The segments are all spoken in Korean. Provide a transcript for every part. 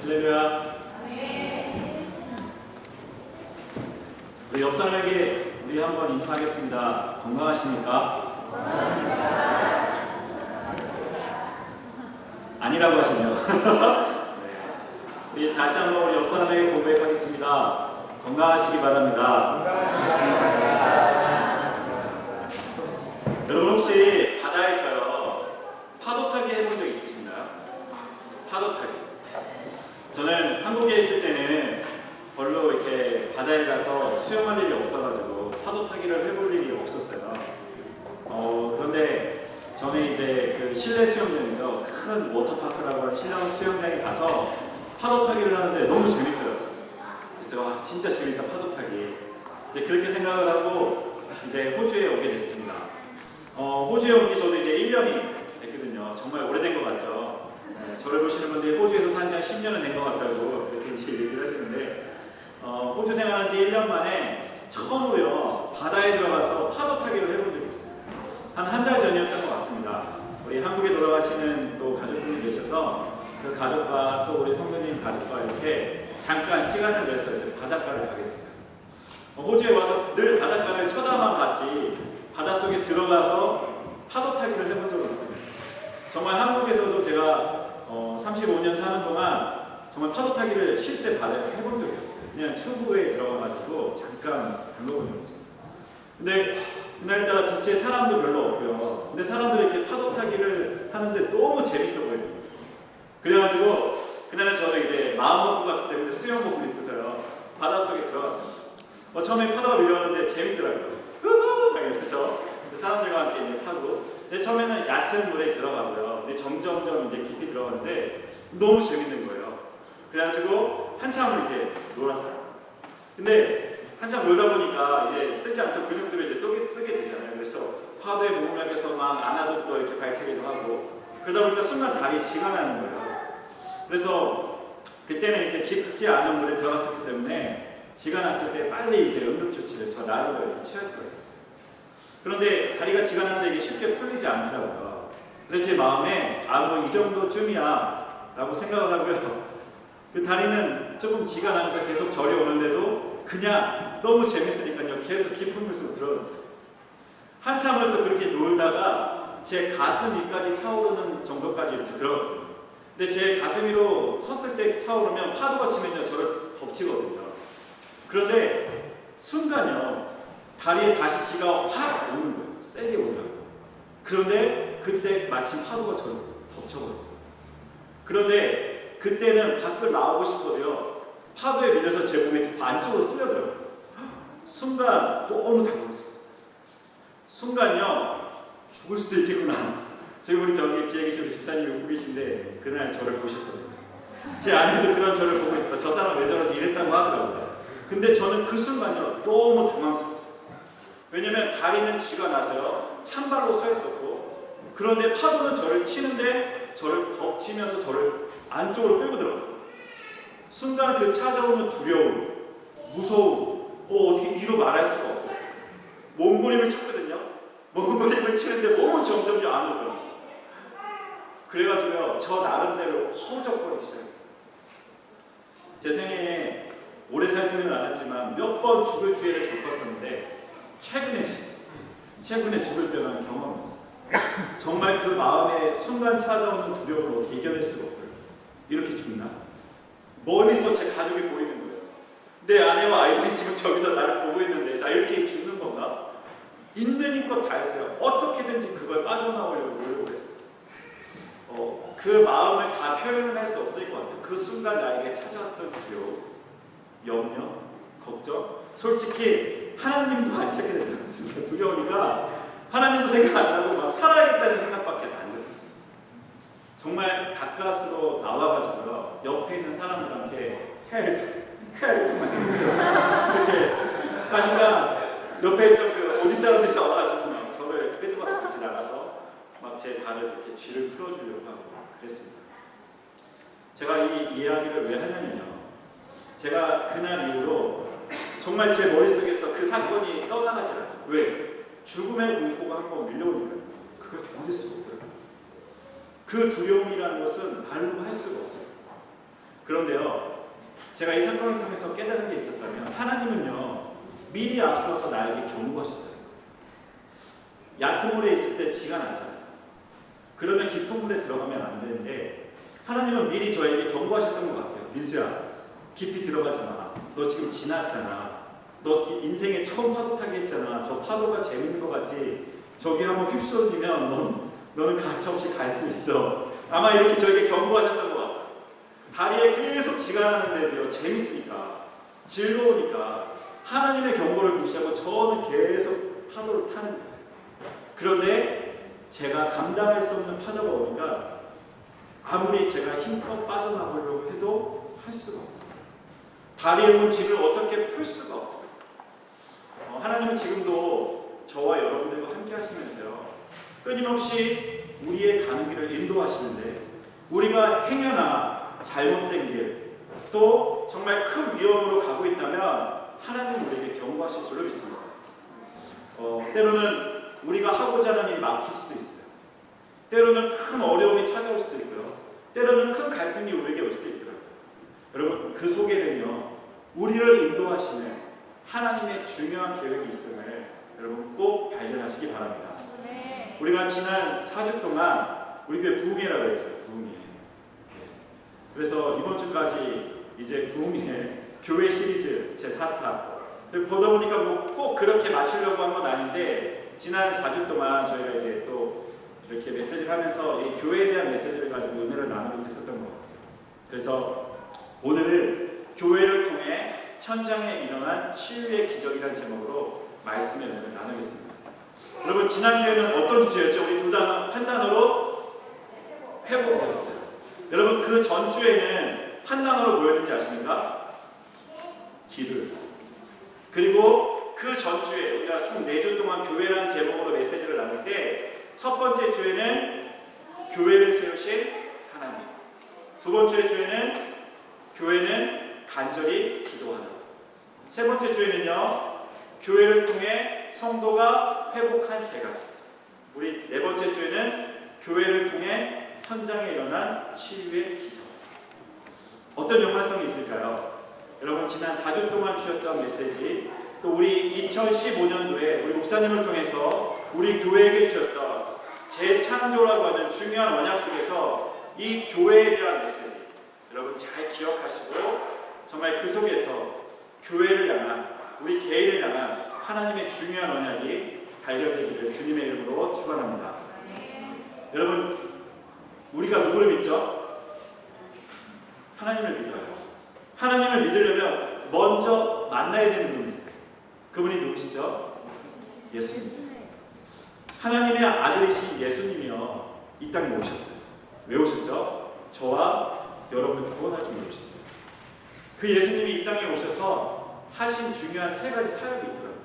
할렐루야. 우리 옆 사람에게 우리 한번 인사하겠습니다. 건강하십니까? 아니라고 하시네요. 네. 우리 다시 한번 우리 옆 사람에게 고백하겠습니다. 건강하시기 바랍니다. 여러분 혹시 바다에서요 파도 타기 해본 적 있으신가요? 파도 타기. 저는 한국에 있을 때는 별로 이렇게 바다에 가서 수영할 일이 없어가지고 파도 타기를 해볼 일이 없었어요. 그런데 저는 이제 그 실내 수영장이죠. 큰 워터파크라고 하는 실내 수영장에 가서 파도 타기를 하는데 너무 재밌더라고요. 그래서 와, 진짜 재밌다 파도 타기. 이제 그렇게 생각을 하고 이제 호주에 오게 됐습니다. 호주에 온 지 저도 이제 1년이 됐거든요. 정말 오래된 것 같죠. 네, 저를 보시는 분들이 호주에서 산 지 한 10년은 된 것 같다고 이렇게 이제 얘기를 하시는데 호주 생활한 지 1년 만에 처음으로요 바다에 들어가서 파도 타기를 해본 적이 있어요. 한 달 전이었던 것 같습니다. 우리 한국에 돌아가시는 또 가족분이 계셔서 그 가족과 또 우리 성도님 가족과 이렇게 잠깐 시간을 내서 이제 바닷가를 가게 됐어요. 호주에 와서 늘 바닷가를 쳐다만 봤지 바닷속에 들어가서 파도 타기를 해본 적은 없거든요. 정말 한국에서도 제가 35년 사는 동안 정말 파도 타기를 실제 바다에서 해본 적이 없어요. 그냥 튜브에 들어가가지고 잠깐 담궈본 적이 있어요. 근데 그날따라 비치에 사람도 별로 없고요. 근데 사람들이 이렇게 파도 타기를 하는데 너무 재밌어 보여요. 그래가지고 그날은 저도 이제 마음먹고 갔기 때문에 수영복을 입고서요 바닷속에 들어갔습니다. 처음에 파도가 밀려오는데 재밌더라고요. 막 이러면서 사람들과 함께 이제 타고. 근데 처음에는 얕은 물에 들어가고요. 근데 점점점 이제 깊이 들어가는데 너무 재밌는 거예요. 그래가지고 한참을 이제 놀았어요. 근데 한참 놀다 보니까 이제 쓰지 않던 근육들을 이제 쓰게 되잖아요. 그래서 파도에 몸을 맡겨서 막 안아도 또 이렇게 발차기도 하고 그러다 보니까 순간 다리에 쥐가 나는 거예요. 그래서 그때는 이제 깊지 않은 물에 들어갔었기 때문에 쥐가 났을 때 빨리 이제 응급조치를 저 나름대로 이렇게 취할 수가 있었어요. 그런데 다리가 쥐가 났는데 이게 쉽게 풀리지 않더라고요. 그래서 제 마음에 뭐 이 정도쯤이야 라고 생각을 하고요. 그 다리는 조금 쥐가 나면서 계속 저리 오는데도 그냥 너무 재밌으니까요 계속 깊은 물속으로 들어갔어요. 한참을 또 그렇게 놀다가 제 가슴 위까지 차오르는 정도까지 이렇게 들어갔거든요. 근데 제 가슴 위로 섰을 때 차오르면 파도가 치면요 저를 덮치거든요. 그런데 순간요 다리에 다시 쥐가 확 오는 거예요. 세게 오더라고요. 그런데 그때 마침 파도가 저를 덮쳐버려요. 그런데 그때는 밖을 나오고 싶어도요 파도에 밀려서 제 몸이 안쪽으로 스며들어요. 순간 너무 당황스러웠어요. 순간요 죽을 수도 있겠구나. 지금 우리 저기 뒤에 계신 집사님이 웃고 계신데 그날 저를 보셨거든요. 제 아내도 그런 저를 보고 있어요. 저 사람 왜 저러지 이랬다고 하더라고요. 근데 저는 그 순간요 너무 당황스러웠어요. 왜냐면 다리는 쥐가 나서요 한 발로 서 있었고 그런데 파도는 저를 치는데 저를 덮치면서 저를 안쪽으로 끌고 들어가요. 순간 그 찾아오는 두려움, 무서움, 어떻게 이루 말할 수가 없었어요. 몸부림을 쳤거든요. 몸부림을 치는데 몸은 점점 안으로 들어가요. 그래가지고요 저 나름대로 허우적거리기 시작했어요. 제 생애에 오래 살지는 않았지만 몇 번 죽을 기회를 겪었었는데 최근에 죽을 뻔한 경험이 있어요. 정말 그 마음에 순간 찾아오는 두려움을 어떻게 이겨낼 수가 없어요. 이렇게 죽나? 멀리서 제 가족이 보이는 거예요. 내 아내와 아이들이 지금 저기서 나를 보고 있는데 나 이렇게 죽는 건가? 있는 힘껏 다 했어요. 어떻게든지 그걸 빠져나오려고 노력을 했어요. 그 마음을 다 표현을 할 수 없을 것 같아요. 그 순간 나에게 찾아왔던 두려움, 염려, 걱정. 솔직히 하나님도 안 찾게 되더라고요. 두려우니까 하나님도 생각 안 나고 막 살아야겠다는 생각밖에 안 들었어요. 정말 가까스로 나와가지고요 옆에 있는 사람들한테 헬프 막 이렇게 하니까 옆에 있던 그 어디 사람들이 와가지고 막 저를 끄집어서 같이 나가서 막 제 발을 이렇게 쥐를 풀어주려고 하고 그랬습니다. 제가 이 이야기를 왜 하냐면요 제가 그날 이후로 정말 제 머릿속에서 그 사건이 떠나가지 않아요. 왜? 죽음의 공포가 한번 밀려오니까요. 그걸 견딜 수가 없더라고요. 그 두려움이라는 것은 말로 할 수가 없어요. 그런데요, 제가 이 사건을 통해서 깨달은 게 있었다면 하나님은요 미리 앞서서 나에게 경고하셨다. 얕은 물에 있을 때 지가 나잖아요. 그러면 깊은 물에 들어가면 안 되는데 하나님은 미리 저에게 경고하셨던 것 같아요. 민수야, 깊이 들어가지 마. 너 지금 지났잖아. 너 인생에 처음 파도 타기 했잖아. 저 파도가 재밌는 것 같지? 저기 한번 휩쓸어지면 너는 가차없이 갈 수 있어. 아마 이렇게 저에게 경고하셨던 것 같아요. 다리에 계속 지가 나는데도요, 재밌으니까, 즐거우니까 하나님의 경고를 무시하고 저는 계속 파도를 타는 거예요. 그런데 제가 감당할 수 없는 파도가 오니까 아무리 제가 힘껏 빠져나가려고 해도 할 수가 없어요. 다리에 온 짐을 어떻게 풀 수가 없어요. 하나님은 지금도 저와 여러분들과 함께 하시면서요, 끊임없이 우리의 가는 길을 인도하시는데 우리가 행여나 잘못된 길, 또 정말 큰 위험으로 가고 있다면 하나님은 우리에게 경고하실 줄로 믿습니다. 때로는 우리가 하고자 하는 일이 막힐 수도 있어요. 때로는 큰 어려움이 찾아올 수도 있고요. 때로는 큰 갈등이 우리에게 올 수도 있더라고요. 여러분, 그 속에는요, 우리를 인도하시는 하나님의 중요한 계획이 있음을 여러분 꼭 발견하시기 바랍니다. 네. 우리가 지난 4주 동안 우리 교회 부흥회라고 했잖아요. 부흥회. 그래서 이번 주까지 이제 부흥회 교회 시리즈 제4타. 보다 보니까 뭐 꼭 그렇게 맞추려고 한 건 아닌데 지난 4주 동안 저희가 이제 또 이렇게 메시지를 하면서 이 교회에 대한 메시지를 가지고 은혜를 나누게 됐었던 것 같아요. 그래서 오늘은 교회를 통해 현장에 일어난 치유의 기적이라는 제목으로 말씀의 은혜를 나누겠습니다. 여러분, 지난주에는 어떤 주제였죠? 우리 한 단어로 회복이었어요. 여러분, 그 전주에는 한 단어로 뭐였는지 아십니까? 기도였어요. 그리고 그 전주에 우리가 총 4주 동안 교회라는 제목으로 메시지를 나눌 때 첫 번째 주에는 교회를 세우신 하나님, 두 번째 주에는 교회는 간절히 기도하다, 세 번째 주에는요 교회를 통해 성도가 회복한 3가지, 우리 4번째 주에는 교회를 통해 현장에 일어난 치유의 기적. 어떤 연관성이 있을까요? 여러분, 지난 4주 동안 주셨던 메시지, 또 우리 2015년도에 우리 목사님을 통해서 우리 교회에게 주셨던 재창조라고 하는 중요한 언약 속에서 이 교회에 대한 메시지 여러분 잘 기억하시고 정말 그 속에서 교회를 향한, 우리 개인을 향한 하나님의 중요한 언약이 발견되기를 주님의 이름으로 축원합니다. 여러분, 우리가 누구를 믿죠? 하나님을 믿어요. 하나님을 믿으려면 먼저 만나야 되는 분이 있어요. 그분이 누구시죠? 예수님. 하나님의 아들이신 예수님이요 이 땅에 오셨어요. 왜 오셨죠? 저와 여러분을 구원하기 위해 오셨어요. 그 예수님이 이 땅에 오셔서 하신 중요한 3가지 사역이 있더라고요.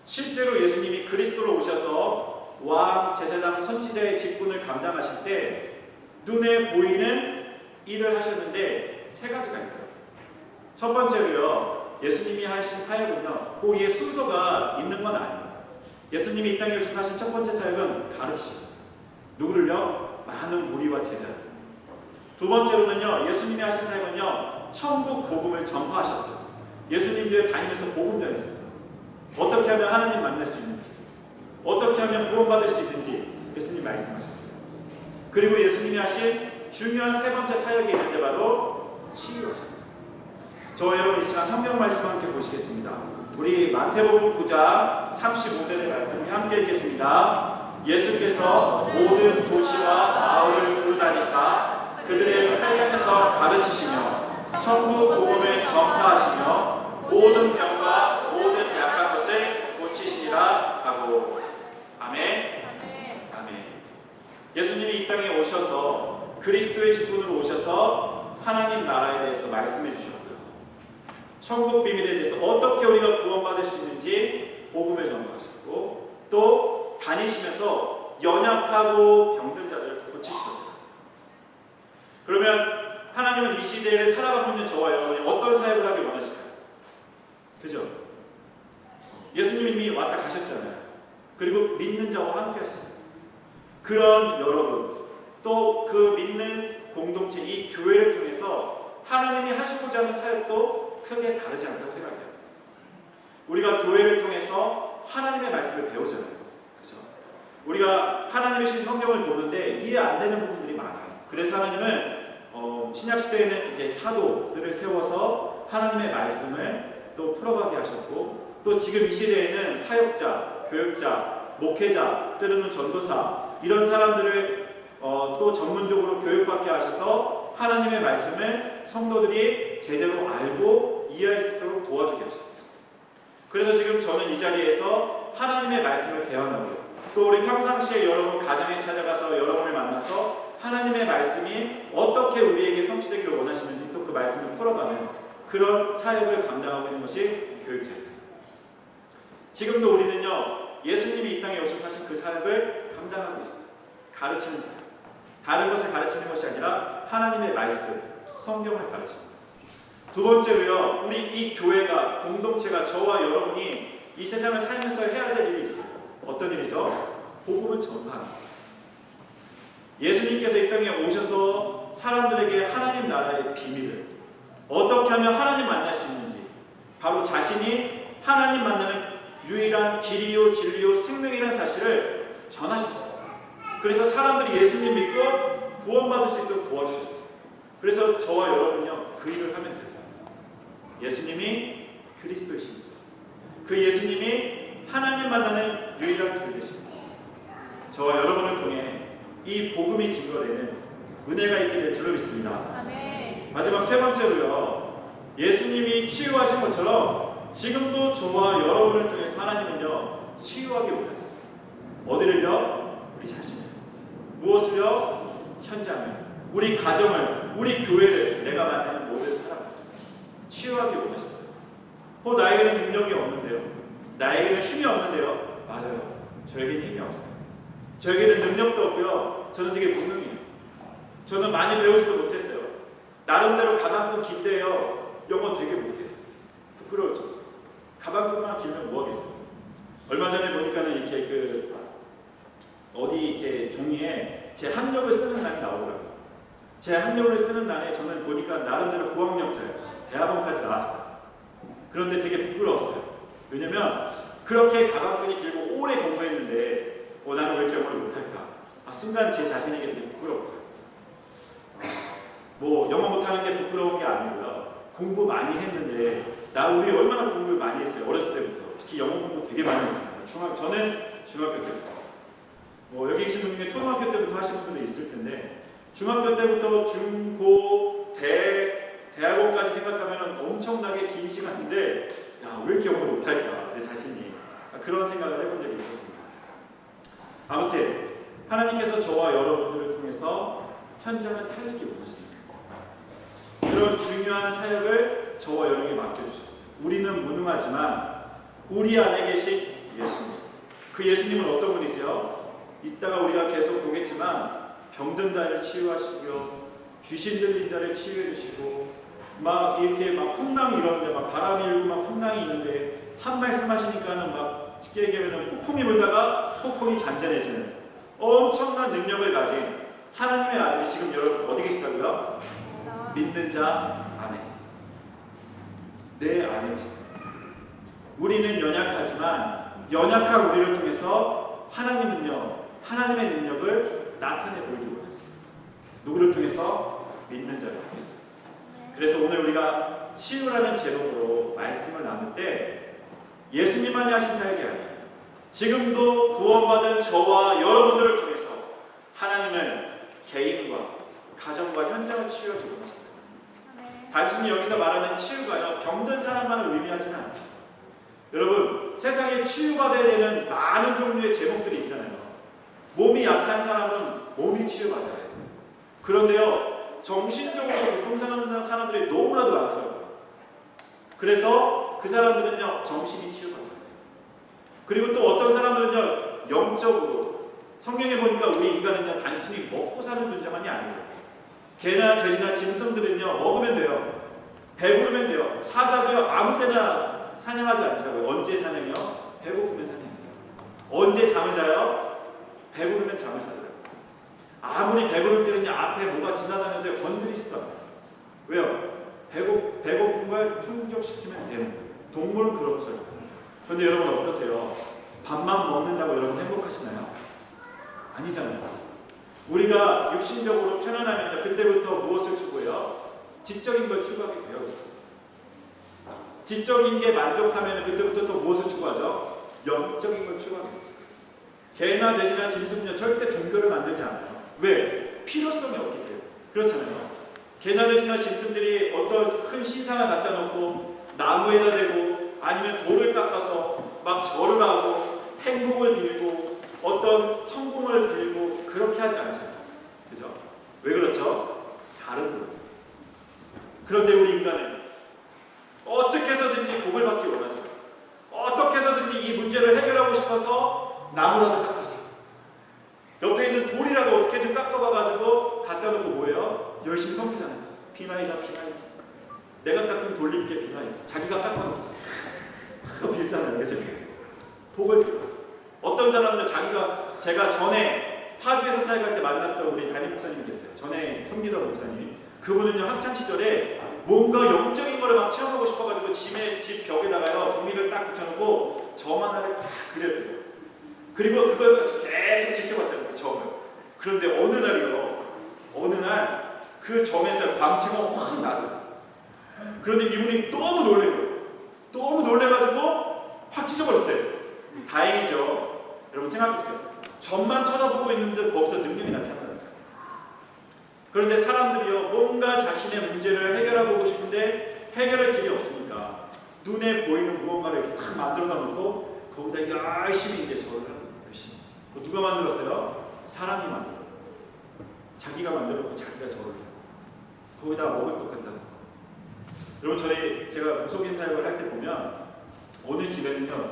실제로 예수님이 그리스도로 오셔서 왕, 제사장, 선지자의 직분을 감당하실 때 눈에 보이는 일을 하셨는데 3가지가 있더라고요. 첫 번째로요, 예수님이 하신 사역은요 그 순서가 있는 건 아니에요. 예수님이 이 땅에 오셔서 하신 첫 번째 사역은 가르치셨어요. 누구를요? 많은 무리와 제자. 두 번째로는요, 예수님이 하신 사역은요 천국 복음을 전파하셨어요. 예수님들 다니면서 복음 전했어요. 어떻게 하면 하나님 만날 수 있는지, 어떻게 하면 구원받을 수 있는지 예수님 말씀하셨어요. 그리고 예수님이 하신 중요한 3번째 사역이 있는데 바로 치유하셨어요. 저와 여러분 이 시간 성경 말씀 함께 보시겠습니다. 우리 마태복음 9장 35절의 말씀 함께 읽겠습니다. 예수께서 모든 도시와 마을을 두루다니사 그들의 회당에서 가르치시며 천국 복음을 전파하시며 모든 병과 모든 약한 것을 고치시니라 하고. 아멘. 아멘. 예수님이 이 땅에 오셔서 그리스도의 직분으로 오셔서 하나님 나라에 대해서 말씀해 주셨고요. 천국 비밀에 대해서 어떻게 우리가 구원받을 수 있는지 복음을 전파하셨고, 또 다니시면서 연약하고 병든 자들을 고치시더라고요. 그러면 하나님은 이 시대를 살아가고 있는 저와 여러분이 어떤 사역을 하길 원하실까요? 그죠? 예수님이 이미 왔다 가셨잖아요. 그리고 믿는 자와 함께 하시잖아요. 그런 여러분, 또 그 믿는 공동체, 이 교회를 통해서 사역도 크게 다르지 않다고 생각해요. 우리가 교회를 통해서 하나님의 말씀을 배우잖아요. 그죠? 우리가 하나님의 신 성경을 보는데 이해 안 되는 부분들이 많아요. 그래서 하나님은 신약 시대에는 이제 사도들을 세워서 하나님의 말씀을 또 풀어가게 하셨고, 또 지금 이 시대에는 사역자, 교육자, 목회자, 때로는 전도사 이런 사람들을 또 전문적으로 교육받게 하셔서 하나님의 말씀을 성도들이 제대로 알고 이해할 수 있도록 도와주게 하셨어요. 그래서 지금 저는 이 자리에서 하나님의 말씀을 개헌하고요, 또 우리 평상시에 여러분 가정에 찾아가서 여러분을 만나서 하나님의 말씀이 어떻게 우리에게 성취되기를 원하시는지 또 그 말씀을 풀어가는 그런 사역을 감당하고 있는 것이 교육자입니다. 지금도 우리는요, 예수님이 이 땅에 오셔서 하신 그 사역을 감당하고 있어요. 가르치는 사역. 다른 것을 가르치는 것이 아니라 하나님의 말씀, 성경을 가르칩니다. 두 번째로요, 우리 이 교회가, 공동체가, 저와 여러분이 이 세상을 살면서 해야 될 일이 있어요. 어떤 일이죠? 복음을 전파하는 거예요. 예수님께서 이 땅에 오셔서 사람들에게 하나님 나라의 비밀을, 어떻게 하면 하나님 만날 수 있는지, 바로 자신이 하나님 만나는 유일한 길이요 진리요 생명이라는 사실을 전하셨어요. 그래서 사람들이 예수님 믿고 구원받을 수 있도록 도와주셨어요. 그래서 저와 여러분요, 그 일을 하면 돼요. 예수님이 그리스도이십니다. 그 예수님이 하나님 만나는 유일한 길 되십니다. 저와 여러분을 통해 이 복음이 증거되는 은혜가 있게 될 줄로 믿습니다. 아멘. 마지막 세 번째로요, 예수님이 치유하신 것처럼 지금도 저와 여러분을 통해서 하나님은요, 치유하기 원하세요. 어디를요? 우리 자신을. 무엇을요? 현장을, 우리 가정을, 우리 교회를, 내가 만나는 모든 사람을 치유하기 원하세요. 나에게는 능력이 없는데요, 나에게는 힘이 없는데요. 맞아요. 저에게는 힘이 없어요. 저에게는 능력도 없고요, 저는 되게 무능해요. 저는 많이 배우지도 못했어요. 나름대로 가방끈 긴데요, 영어 되게 못해요. 부끄러웠죠. 가방끈만 길면 뭐하겠어요. 얼마 전에 보니까는 이렇게 어디 이렇게 종이에 제 학력을 쓰는 난이 나오더라고요. 제 학력을 쓰는 난에 저는 보니까 나름대로 고학력자예요. 대학원까지 나왔어요. 그런데 되게 부끄러웠어요. 왜냐면 그렇게 가방끈이 길고 오래 공부했는데 나는 왜 이렇게 영어를 못할까? 순간 제 자신에게 되게 부끄럽더라고요. 영어 못하는 게 부끄러운 게 아니고요, 공부 많이 했는데, 우리 얼마나 공부를 많이 했어요. 어렸을 때부터. 특히 영어 공부 되게 많이 했잖아요. 저는 중학교 때부터. 여기 계신 분 중에 초등학교 때부터 하신 분들도 있을 텐데, 중학교 때부터 중고, 대학원까지 생각하면 엄청나게 긴 시간인데, 왜 이렇게 영어를 못할까? 내 자신이. 그런 생각을 해본 적이 있었습니다. 아무튼 하나님께서 저와 여러분들을 통해서 현장을 살리기 원하십니다. 그런 중요한 사역을 저와 여러분에게 맡겨주셨어요. 우리는 무능하지만 우리 안에 계신 예수님, 그 예수님은 어떤 분이세요? 이따가 우리가 계속 보겠지만 병든 자를 치유하시고요, 귀신 들린 자를 치유해 주시고, 이렇게 풍랑이 일었는데, 바람이 일고 풍랑이 있는데 한 말씀 하시니까는 쉽게 얘기하면 폭풍이 불다가 폭풍이 잔잔해지는 엄청난 능력을 가진 하나님의 아들이 지금 여러분 어디 계시다고요? 믿는 자 안에, 내 안에 계시다. 우리는 연약하지만 연약한 우리를 통해서 하나님은요, 하나님의 능력을 나타내 보이기 원하세요. 누구를 통해서? 믿는 자를 통해서. 그래서 오늘 우리가 치유라는 제목으로 말씀을 나눌 때 예수님만이 하신 사역이 아니에요. 지금도 구원받은 저와 여러분들을 통해서 하나님은 개인과 가정과 현장을 치유하기 원하십니다. 단순히 여기서 말하는 치유가요, 병든 사람만을 의미하지는 않아요. 여러분, 세상에 치유받아야 되는 많은 종류의 제목들이 있잖아요. 몸이 약한 사람은 몸이 치유받아야 돼요. 그런데요, 정신적으로 고통당하는 사람들이 너무나도 많더라고요. 그래서 그 사람들은요, 정신이 치유받아야 돼요. 그리고 또 어떤 사람들은요, 영적으로, 성경에 보니까 우리 인간은요, 단순히 먹고 사는 존재만이 아니에요. 개나 돼지나 짐승들은요, 먹으면 돼요. 배부르면 돼요. 사자도요, 아무 때나 사냥하지 않더라고요. 언제 사냥해요? 배고프면 사냥해요. 언제 잠을 자요? 배부르면 잠을 자더라고요. 아무리 배부를 때는요, 앞에 뭐가 지나가는데 건드리지도 않아요. 왜요? 배고픈 걸 충족시키면 되는 거예요. 동물은 그렇죠. 그런데 여러분 어떠세요? 밥만 먹는다고 여러분 행복하시나요? 아니잖아요. 우리가 육신적으로 편안하면 그때부터 무엇을 추구해요? 지적인 걸 추구하게 되어 있어요. 지적인 게 만족하면 그때부터 또 무엇을 추구하죠? 영적인 걸 추구하게 돼요. 개나 돼지나 짐승은요 절대 종교를 만들지 않아요. 왜? 필요성이 없기 때문에. 그렇잖아요. 개나 돼지나 짐승들이 어떤 큰 신상을 갖다 놓고 나무에다 대고 아니면 돌을 깎아서 막 절을 하고 행복을 빌고 어떤 성공을 빌고 그렇게 하지 않잖아요. 그죠? 왜 그렇죠? 다른 거예요. 그런데 우리 인간은 어떻게 해서든지 복을 받기 원하죠. 어떻게 해서든지 이 문제를 해결하고 싶어서 나무라도 깎아서 옆에 있는 돌이라도 어떻게든 깎아봐가지고 갖다 놓고 뭐예요? 열심히 섬기잖아요. 비나이다 비나이다. 내가 깎은 돌림께 비나이다. 자기가 깎아놓았어. 그거 빌잖아요. 그죠? 복을 빌어. 어떤 사람은 제가 전에 파주에서 사역할 때 만났던 우리 담임 목사님 계세요. 전에 섬기던 목사님. 그분은요 학창 시절에 뭔가 영적인 거를 막 체험하고 싶어가지고 집 벽에다가요 종이를 딱 붙여놓고 점 하나를 딱 그렸대요. 그리고 그걸 계속 지켜봤다는 거예요. 점을. 그런데 어느 날 그 점에서 광채가 확 나더라고요. 그런데 이분이 너무 놀란 거예요. 너무 놀래가지고 확 찢어버렸대요. 다행이죠. 여러분 생각해보세요. 점만 쳐다보고 있는데 거기서 능력이 나타나는 거예요. 그런데 사람들이요 뭔가 자신의 문제를 해결하고 싶은데 해결할 길이 없으니까 눈에 보이는 무언가를 이렇게 탁 만들어다 놓고 거기다 열심히 이제 절을 하는 거예요. 열심히. 누가 만들었어요? 사람이 만들어요. 자기가 만들었고 자기가 절을 해요. 거기다가 먹을 것 갖다 놓고. 여러분 제가 무속인 사역을 할 때 보면 어느 집에는요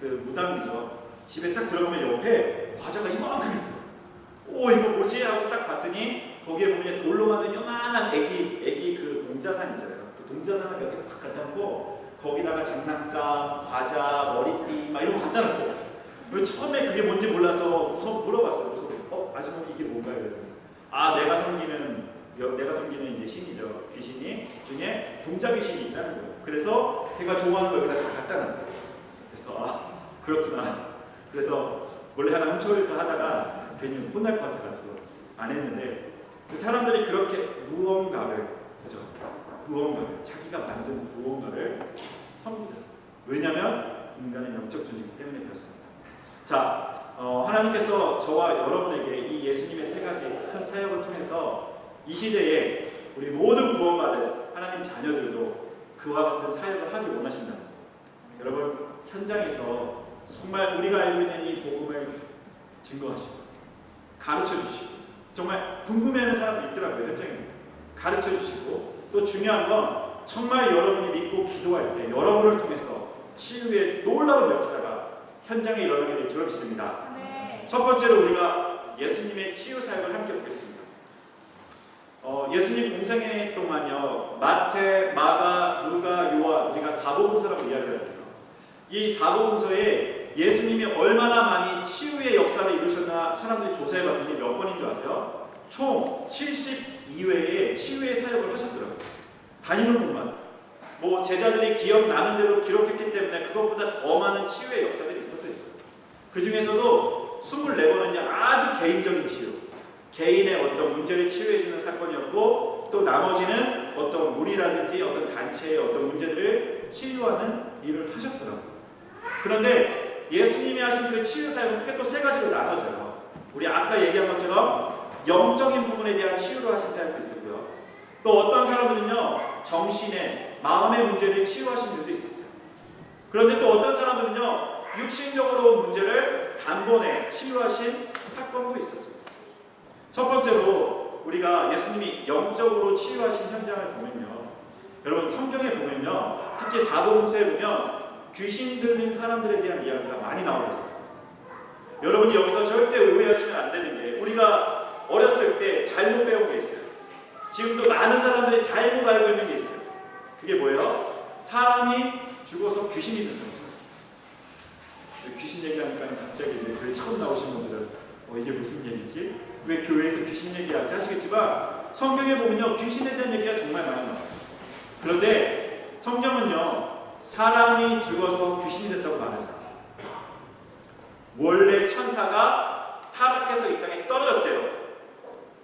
그 무당이죠. 집에 딱 들어가면 옆에 과자가 이만큼 있어요. 오 이거 뭐지? 하고 딱 봤더니 거기에 보면 돌로 만든 요만한 애기 그 동자산 있잖아요. 그 동자산을 몇 개 탁 갖다 놓고 거기다가 장난감, 과자, 머리띠 막 이런 거 갖다 놨어요. 그리고 처음에 그게 뭔지 몰라서 물어봤어요. 그래서 아주머니 이게 뭔가요? 그랬더니 내가 섬기는 이제 신이죠. 귀신이 중에 동자 귀신이 있다는 거예요. 그래서 걔가 좋아하는 걸 여기다 다 갖다 놨는 거예요. 그래서 그렇구나. 그래서 원래 하나 훔쳐올까 하다가 괜히 혼날 것 같아가지고 안 했는데 그 사람들이 그렇게 무언가를 그죠? 무언가를 자기가 만든 무언가를 섬기다. 왜냐하면 인간은 영적 존재이기 때문에 그렇습니다. 자, 하나님께서 저와 여러분에게 이 예수님의 세 가지 큰 사역을 통해서 이 시대에 우리 모든 구원받은 하나님 자녀들도 그와 같은 사역을 하기 원하신다. 여러분 현장에서 정말 우리가 알고 있는 이 복음을 증거하시고 가르쳐주시고 정말 궁금해하는 사람도 있더라고요. 현장에 가르쳐주시고 또 중요한 건 정말 여러분이 믿고 기도할 때 여러분을 통해서 치유의 놀라운 역사가 현장에 일어나게 될 줄 믿습니다. 네. 첫 번째로 우리가 예수님의 치유 사역을 함께 보겠습니다. 예수님 공생애 동안요 마태, 마가, 누가, 요한 우리가 사복음서라고 이야기하잖아요. 이 사복음서에 예수님이 얼마나 많이 치유의 역사를 이루셨나 사람들이 조사해봤더니 몇 번인 줄 아세요? 총 72회의 치유의 사역을 하셨더라고요. 다니는 곳만. 뭐 제자들이 기억나는 대로 기록했기 때문에 그것보다 더 많은 치유의 역사들이 있었어요. 그 중에서도 24번은요 아주 개인적인 치유, 개인의 어떤 문제를 치유해주는 사건이었고 또 나머지는 어떤 무리라든지 어떤 단체의 어떤 문제들을 치유하는 일을 하셨더라고요. 그런데 예수님이 하신 그 치유 사역은 크게 또 세 가지로 나눠져요. 우리 아까 얘기한 것처럼 영적인 부분에 대한 치유를 하신 사역도 있었고요. 또 어떤 사람들은요 정신의 마음의 문제를 치유하신 일도 있었어요. 그런데 또 어떤 사람들은요 육신적으로 문제를 단번에 치유하신 사건도 있었어요. 첫 번째로 우리가 예수님이 영적으로 치유하신 현장을 보면요, 여러분 성경에 보면요 특히 사복음서에 보면 귀신 들린 사람들에 대한 이야기가 많이 나오고 있어요. 여러분이 여기서 절대 오해하시면 안 되는 게 우리가 어렸을 때 잘못 배운 게 있어요. 지금도 많은 사람들이 잘못 알고 있는 게 있어요. 그게 뭐예요? 사람이 죽어서 귀신이 된다면서요. 귀신 얘기하니까 갑자기 교회 처음 나오신 분들은 이게 무슨 얘기지? 왜 교회에서 귀신 얘기하지? 하시겠지만 성경에 보면요 귀신에 대한 얘기가 정말 많이 나와요. 그런데 성경은요, 사람이 죽어서 귀신이 됐다고 말하지 않았어요. 원래 천사가 타락해서 이 땅에 떨어졌대요.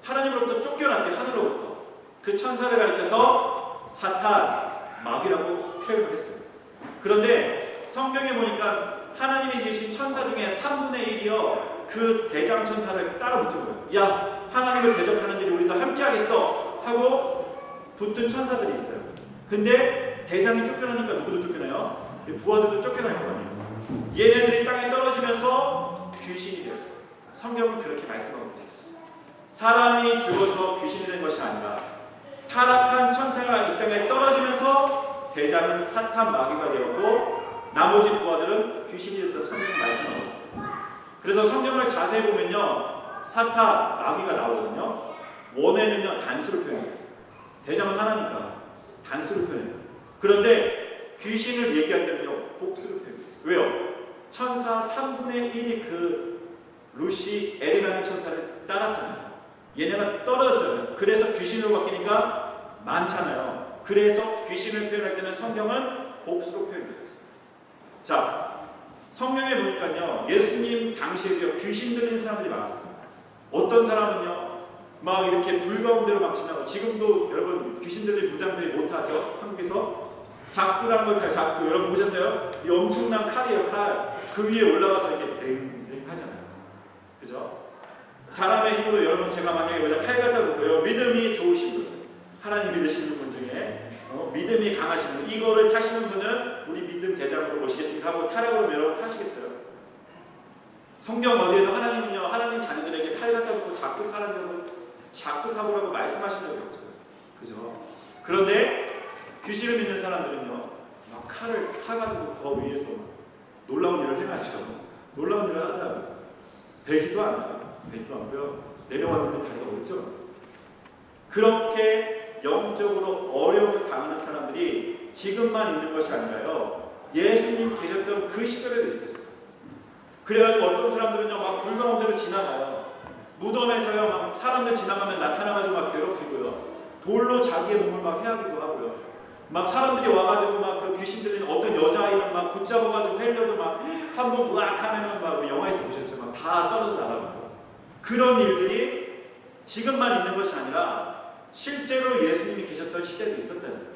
하나님으로부터 쫓겨났대요. 하늘로부터. 그 천사를 가리켜서 사탄, 마귀라고 표현을 했어요. 그런데 성경에 보니까 하나님이 지으신 천사 중에 3분의 1이요 그 대장 천사를 따라 붙은 거예요. 야, 하나님을 대적하는 일이 우리도 함께 하겠어 하고 붙은 천사들이 있어요. 근데 대장이 쫓겨나니까 누구도 쫓겨나요? 부하들도 쫓겨날 거 아니에요. 얘네들이 땅에 떨어지면서 귀신이 되었어요. 성경은 그렇게 말씀하고 있어요. 사람이 죽어서 귀신이 된 것이 아니라 타락한 천사가 이 땅에 떨어지면서 대장은 사탄 마귀가 되었고 나머지 부하들은 귀신이 됐다고 성경은 말씀하고 있어요. 그래서 성경을 자세히 보면요, 사탄, 마귀가 나오거든요. 원에는요 단수를 표현했어요. 대장은 하나니까 단수를 표현해요. 그런데 귀신을 얘기할 때는요 복수를 표현했어요. 왜요? 천사 3분의 1이 그 루시엘이라는 천사를 따랐잖아요. 얘네가 떨어졌잖아요. 그래서 귀신으로 바뀌니까 많잖아요. 그래서 귀신을 표현할 때는 성경은 복수로 표현되어 있어요. 자, 성경에 보니까요 예수님 당시에도 귀신 들린 사람들이 많았습니다. 어떤 사람은요 막 이렇게 불 가운데로 막 지나고, 지금도 여러분 귀신 들린 무당들이 못하죠. 한국에서 작두란 걸 타요. 작두 여러분 보셨어요? 이 엄청난 칼이에요. 칼. 그 위에 올라가서 이렇게 땡땡 하잖아요. 그죠? 사람의 힘으로, 여러분 제가 만약에 여기다 칼 갖다 놓고요, 믿음이 좋으신 분, 하나님 믿으시는 분 중에 믿음이 강하신 분, 이거를 타시는 분은 우리 믿음 대장으로 모시겠습니다 하고 타라고 여러분 타시겠어요? 성경 어디에도 하나님은요 하나님 자녀들에게 칼 갖다 놓고 작두 타라고, 작두 타보라고 말씀하신 적이 없어요. 그죠? 그런데 귀신을 믿는 사람들은요 막 칼을 타가지고 그 위에서 놀라운 일을 해놨죠. 놀라운 일을 하더라고요. 배지도 않아요. 배지도 않고요, 내려왔는데 다리가 없죠. 그렇게 영적으로 어려움을 당하는 사람들이 지금만 있는 것이 아니라요, 예수님 계셨던 그 시절에도 있었어요. 그래가지고 어떤 사람들은요 막 불 가운데로 지나가요. 무덤에서요 막 사람들 지나가면 나타나가지고 막 괴롭히고요, 돌로 자기의 몸을 막 해하기도 하고요, 막 사람들이 와가지고 막 그 귀신 들린 어떤 여자아이를 막 붙잡아가지고 헬려도 막 한번 으악 하면은 막 영화에서 보셨죠? 막 다 떨어져 나가고, 그런 일들이 지금만 있는 것이 아니라 실제로 예수님이 계셨던 시대도 있었다는 거예요.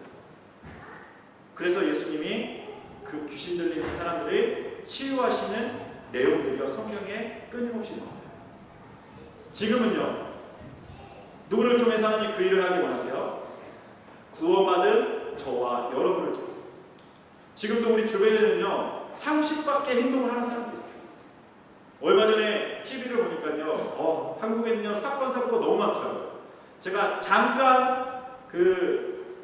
그래서 예수님이 그 귀신 들린 사람들을 치유하시는 내용들이 성경에 끊임없이 나와요. 지금은요 누구를 통해서 하나님 그 일을 하기 원하세요? 구원받은 저와 여러분을 통해서. 지금도 우리 주변에는요 상식밖에 행동을 하는 사람들이 있어요. 얼마 전에 TV를 보니까요 한국에는요 사건 사고가 너무 많더라고요. 제가 잠깐 그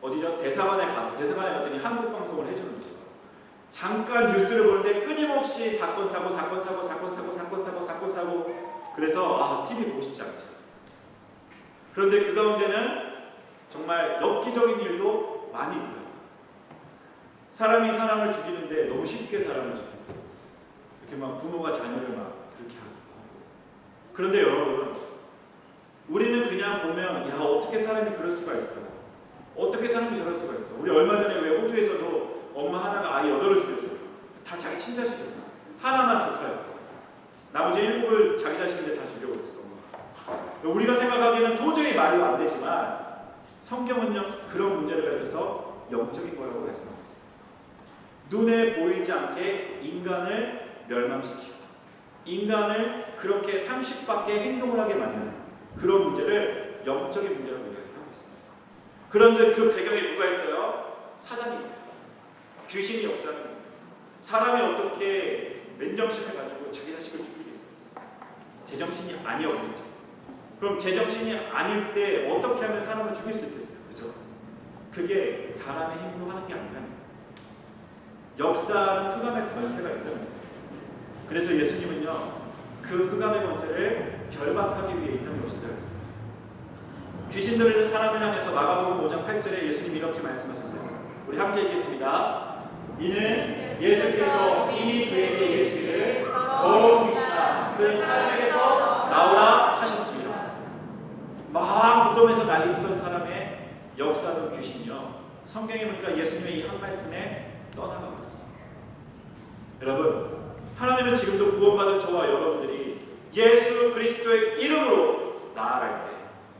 어디죠? 대사관에 갔더니 한국 방송을 해주는 거예요. 잠깐 뉴스를 보는데 끊임없이 사건 사고. 그래서 TV 보고 싶지 않죠. 그런데 그 가운데는 정말 엽기적인 일도 많이 있고요. 사람이 사람을 죽이는데 너무 쉽게 사람을 죽이고, 이렇게 막 부모가 자녀를 막 그렇게 하기도 하고. 그런데 여러분, 우리는 그냥 보면 야 어떻게 사람이 그럴 수가 있어? 어떻게 사람이 저럴 수가 있어? 우리 얼마 전에 왜 호주에서도 엄마 하나가 아이 8을 죽였어요. 다 자기 친자식이었어. 하나만 조카였고 나머지 7을 자기 자식인데 다 죽여버렸어. 우리가 생각하기에는 도저히 말로 안 되지만 성경은요 그런 문제를 가리켜서 영적인 거라고 말씀합니다. 눈에 보이지 않게 인간을 멸망시키고 인간을 그렇게 상식밖에 행동을 하게 만드는 그런 문제를 영적인 문제라고 이야기하고 있습니다. 그런데 그 배경에 누가 있어요? 사단이 있어요. 귀신이 역사하는 거예요. 사람이 어떻게 맨정신을 가지고 자기 자식을 죽이겠어요? 제정신이 아니었겠죠. 그럼 제정신이 아닐 때 어떻게 하면 사람을 죽일 수 있겠어요? 그죠? 그게 사람의 힘으로 하는 게 아니라 역사하는 흑암의 권세가 있다는 거예요. 그래서 예수님은요 그 흑암의 권세를 결박하기 위해 이 땅에 오신다고 했어요. 귀신 들리는 사람을 향해서 마가복음 5장 8절에 예수님이 이렇게 말씀하셨어요. 우리 함께 읽겠습니다. 이는 예수께서 이미 그에게 이르시기를 더러운 귀신아 그 사람에게서 나오라 하셨습니다. 막 무덤에서 난리치던 사람의 역사하는 귀신이요 성경에 보니까 예수님의 이 한 말씀에 떠나가 버렸어요. 여러분, 하나님은 지금도 구원받은 저와 여러분들이 예수 그리스도의 이름으로 나아갈 때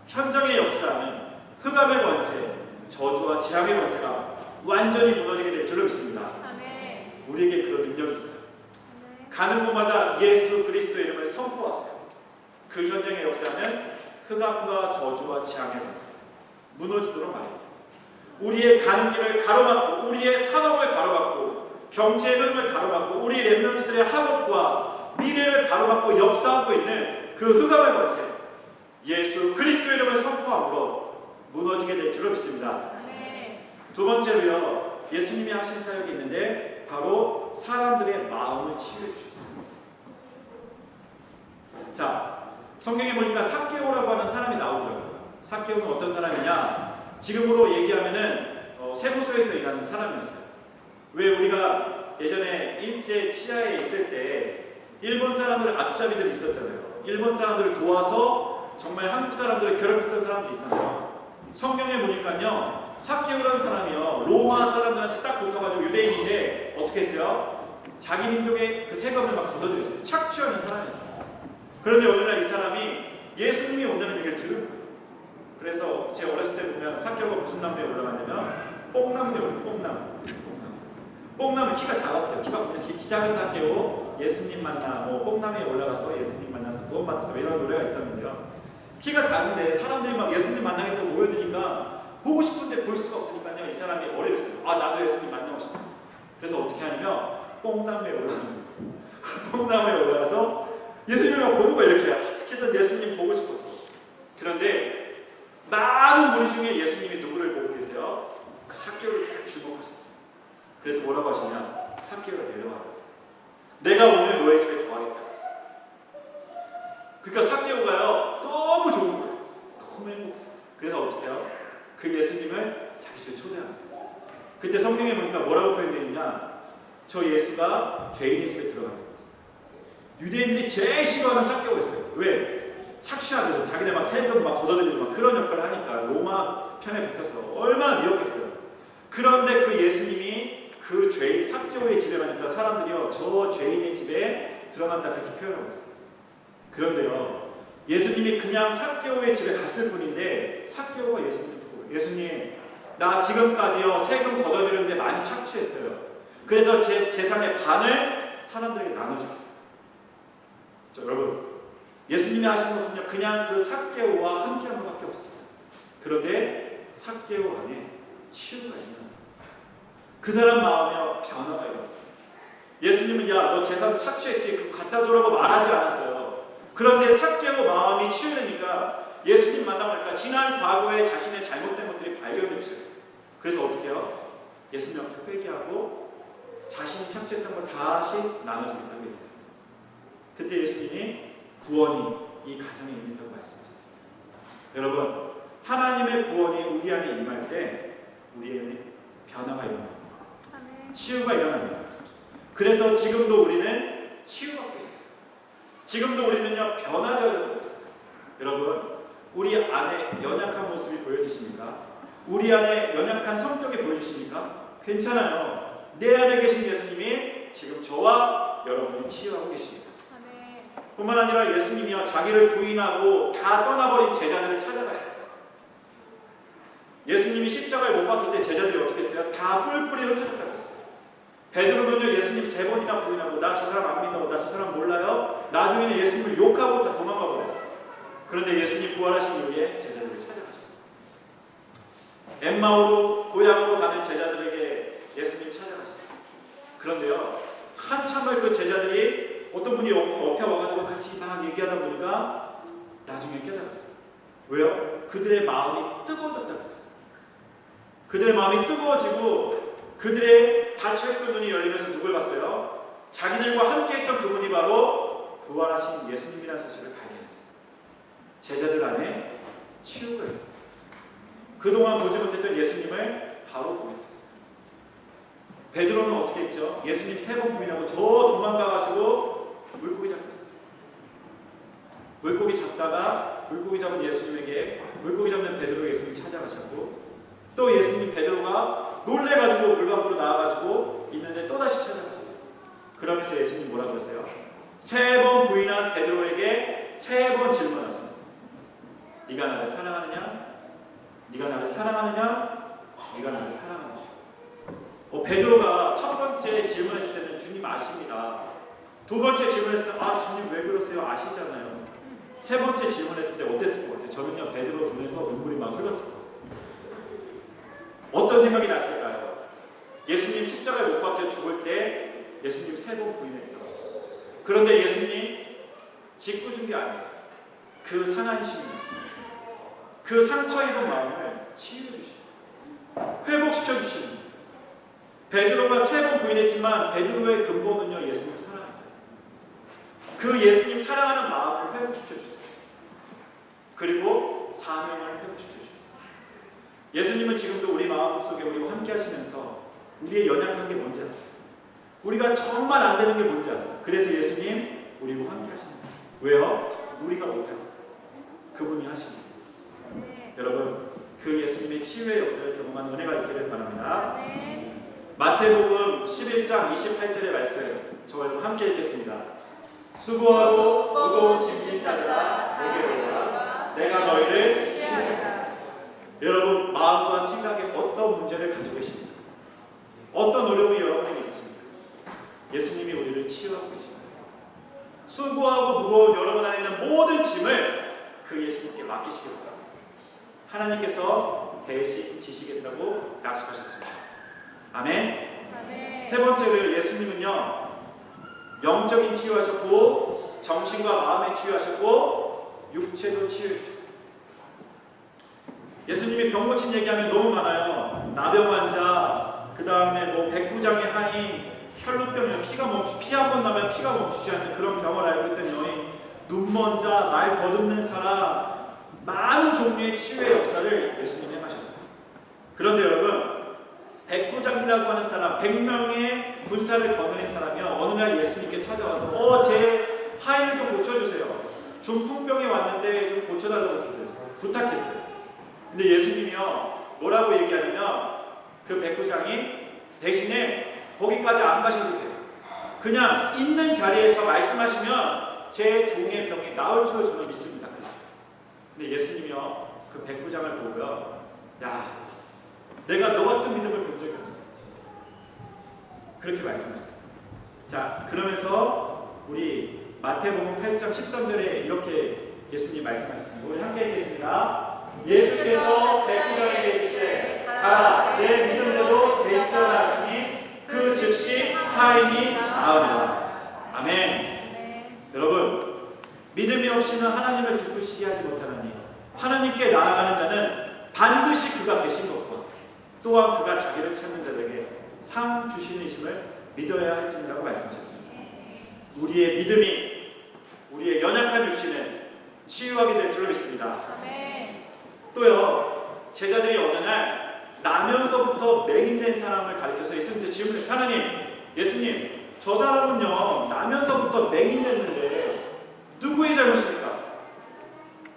현장의 역사는 흑암의 권세, 저주와 재앙의 권세가 완전히 무너지게 될 줄로 믿습니다. 우리에게 그런 능력이 있어요. 가는 곳마다 예수 그리스도의 이름을 선포하세요. 그 현장의 역사는 흑암과 저주와 재앙의 권세 무너지도록 말입니다. 우리의 가는 길을 가로막고, 우리의 산업을 가로막고, 경제의 흐름을 가로막고, 우리 렘넌트들의 학업과 미래를 가로막고 역사하고 있는 그 흑암의 권세, 예수 그리스도의 이름을 선포함으로 무너지게 될 줄로 믿습니다. 두 번째로요, 예수님이 하신 사역이 있는데 바로 사람들의 마음을 치유해 주셨어요. 자, 성경에 보니까 삭개오라고 하는 사람이 나오더라고요. 삭개오는 어떤 사람이냐? 지금으로 얘기하면은 세무서에서 일하는 사람이었어요. 왜 우리가 예전에 일제 치하에 있을 때 일본 사람들 앞잡이들이 있었잖아요. 일본 사람들을 도와서 정말 한국 사람들을 괴롭혔던 사람들이 있잖아요. 성경에 보니까요, 삭개오라는 사람이요, 로마 사람들한테 딱 붙어가지고 유대인인데 어떻게 했어요? 자기 민족의 그 세금을 막 걷어들였어요. 착취하는 사람이었어요. 그런데 오늘날 이 사람이 예수님이 온다는 얘기를 들은 거예요. 그래서 제 어렸을 때 보면 삭개오가 무슨 나무에 올라갔냐면 뽕나무에 올라갔어요. 뽕나무 키가 작았대요. 키 작은 삭개오 예수님 만나, 뽕나무에 올라가서 예수님 만나서 구원받았어, 이런 노래가 있었는데요. 키가 작은데 사람들이 막 예수님 만나겠다고 모여드니까 보고 싶은데 볼 수가 없으니까요, 이 사람이 머리를 써요. 아, 나도 예수님 만나고 싶다. 그래서 어떻게 하냐면 뽕나무에 올라가는 뽕나무에 올라가서 예수님을 보는 거예요. 이렇게 어떻게든 예수님 보고 싶어서. 그런데 많은 무리 중에 예수님이 누구를 보고 계세요? 그 삭개오를 딱 주목하셨어요. 그래서 뭐라고 하시냐? 삭개오가 내려와라. 내가 오늘 너의 집에 거하겠다고 했어요. 그러니까 삭개오가요, 너무 좋은 거예요. 너무 행복했어요. 그래서 어떻게 해요? 그 예수님을 자기 집에 초대합니다. 그때 성경에 보니까 뭐라고 표현되어 있냐? 저 예수가 죄인의 집에 들어간다고 했어요. 유대인들이 제일 싫어하는 삭개오였어요. 왜? 착취하고 자기네 막 세금 막 걷어들이고 막 그런 역할을 하니까 로마 편에 붙어서 얼마나 미웠겠어요. 그런데 그 예수님이 그 죄인 삭개오의 집에 가니까 사람들이요, 저 죄인의 집에 들어간다 그렇게 표현하고 있어요. 그런데요, 예수님이 그냥 삭개오의 집에 갔을 뿐인데 삭개오가 예수님을 듣고, 예수님, 나 지금까지요 세금 걷어들였는데 많이 착취했어요. 그래서 제 재산의 반을 사람들에게 나눠주겠어요. 자, 여러분, 예수님이 하신 것은요, 그냥 그 삭개오와 함께한 것밖에 없었어요. 그런데 삭개오 안에 치유가 있는, 그 사람 마음에 변화가 일어났어요. 예수님은 야, 너 재산 착취했지? 그거 갖다 주라고 말하지 않았어요. 그런데 삭개오 마음이 치유되니까 예수님 만나보니까 지난 과거에 자신의 잘못된 것들이 발견되기 시작했어요. 그래서 어떻게 해요? 예수님 앞에 회개하고 자신이 착취했던 걸 다시 나눠주겠다고 얘기했어요. 그때 예수님이 구원이 이 가정에 임했다고 말씀하셨어요. 여러분, 하나님의 구원이 우리 안에 임할 때 우리에게 변화가 일어납니다. 치유가 일어납니다. 그래서 지금도 우리는 치유받고 있어요. 지금도 우리는요, 변화자가 되고 있어요. 여러분, 우리 안에 연약한 모습이 보여지십니까? 우리 안에 연약한 성격이 보여지십니까? 괜찮아요. 내 안에 계신 예수님이 지금 저와 여러분을 치유하고 계십니다. 뿐만 아니라 예수님이요, 자기를 부인하고 다 떠나버린 제자들을 찾아가셨어요. 예수님이 십자가에 못 박힐 때 제자들이 어떻게 했어요? 다 뿔뿔이 흩어졌다고 했어요. 베드로는요, 예수님 3번이나 부인하고 나 저 사람 안 믿어, 나 저 사람 몰라요. 나중에는 예수님을 욕하고 다 도망가 버렸어요. 그런데 예수님 부활하신 이후에 제자들을 찾아가셨어요. 엠마오로 고향으로 가는 제자들에게 예수님 찾아가셨어요. 그런데요, 한참을 그 제자들이 어떤 분이 옆에 와가지고 같이 막 얘기하다 보니까 나중에 깨달았어요. 왜요? 그들의 마음이 뜨거워졌다고 했어요. 그들의 마음이 뜨거워지고 그들의 닫혀있던 눈이 열리면서 누굴 봤어요? 자기들과 함께했던 그분이 바로 부활하신 예수님이라는 사실을 발견했어요. 제자들 안에 치유가 일어났어요. 그동안 보지 못했던 예수님을 바로 보게 됐어요. 베드로는 어떻게 했죠? 예수님 3번 부인하고 저 도망가가지고 물고기 잡고 있었어요. 물고기 잡다가 물고기 잡은 예수님에게, 물고기 잡는 베드로 예수님 찾아가셨고, 또 예수님 베드로가 베드로가 놀래가지고 물 밖으로 나와가지고 있는데 또다시 찾아가셨어요. 그러면서 예수님 뭐라 그랬어요? 3번 부인한 베드로에게 3번 질문하세요. 네가 나를 사랑하느냐? 네가 나를 사랑하느냐? 네가 나를 사랑하느냐? 베드로가 첫 번째 질문했을 때는 주님 아십니다. 두 번째 질문했을 때 주님 왜 그러세요? 아시잖아요. 세 번째 질문했을 때 어땠을 것 같아요? 저는요 베드로 눈에서 눈물이 막 흘렀을 것 같아요. 어떤 생각이 났을까요? 예수님 십자가에 못 박혀 죽을 때 예수님 3번 부인했죠. 그런데 예수님 짓궂은 게 아니에요. 그 상한 심리, 그 상처 입은 마음을 치유해 주시고 회복시켜 주시는 베드로가 3번 부인했지만 베드로의 근본은요 예수님 사랑합니다. 그 예수님 사랑하는 마음을 회복시켜 주셨어요. 그리고 사명을 회복시켜 주셨어요. 예수님은 지금도 우리 마음속에 우리와 함께 하시면서 우리의 연약한 게 뭔지 아세요? 우리가 정말 안 되는 게 뭔지 아세요? 그래서 예수님 우리와 함께 하십니다. 왜요? 우리가 못해요. 그분이 하십니다. 여러분 그 예수님의 치유의 역사를 경험한 은혜가 있기를 바랍니다. 마태복음 11장 28절의 말씀 저와 여러분 함께 읽겠습니다. 수고하고 무거운 짐진 자들아 내게로 오라 내가 너희를 쉬게. 여러분 마음과 생각에 어떤 문제를 가지고 계십니까? 어떤 어려움이 여러분에게 있습니까? 예수님이 우리를 치유하고 계십니다. 수고하고 무거운 여러분 안에 있는 모든 짐을 그 예수님께 맡기시기 바랍니다. 하나님께서 대신 지시겠다고 약속하셨습니다. 아멘. 아멘. 세 번째로 예수님은요 영적인 치유하셨고 정신과 마음의 치유하셨고 육체도 치유해 주셨어요. 예수님이 병 고친 얘기하면 너무 많아요. 나병 환자, 그 다음에 백부장의 하인, 혈루병, 피 한 번 나면 피가 멈추지 않는 그런 병을 앓고 있던 여인, 눈먼 자, 말 더듬는 사람, 많은 종류의 치유의 역사를 예수님이 행하셨어요. 그런데 여러분 백부장이라고 하는 사람, 100명의 군사를 거느린 사람이 어느 날 예수님께 찾아와서 제 하인을 좀 고쳐주세요. 중풍병이 왔는데 좀 고쳐달라고 부탁했어요. 근데 예수님이요 뭐라고 얘기하냐면 그 백부장이 대신에 거기까지 안 가셔도 돼요. 그냥 있는 자리에서 말씀하시면 제 종의 병이 나을 줄로 저는 믿습니다. 그랬어요. 근데 예수님이요 그 백부장을 보고요 야 내가 너 같은 믿음을 본 적이 없어. 그렇게 말씀하셨어요. 자, 그러면서 우리 마태복음 8장 13절에 이렇게 예수님 말씀하셨습니다. 우리 함께 읽겠습니다. 예수께서 백부장에게 이르시되 가라 내 믿음으로 괜찮아 하시니 그 즉시 하인이 나으리라. 아멘. 여러분 믿음이 없이는 하나님을 기쁘시게 하지 못하나니 하나님께 나아가는 자는 반드시 그가 계신 것과 또한 그가 자기를 찾는 자들에게 상 주시는 이심을 믿어야 할지니라고 말씀하셨습니다. 우리의 믿음이 우리의 연약한 육신을 치유하게 될 줄로 믿습니다. 또요 제자들이 어느 날 나면서부터 맹인된 사람을 가리켜서 예수님한테 질문해요. 하나님, 예수님 저 사람은요 나면서부터 맹인됐는데 누구의 잘못입니까?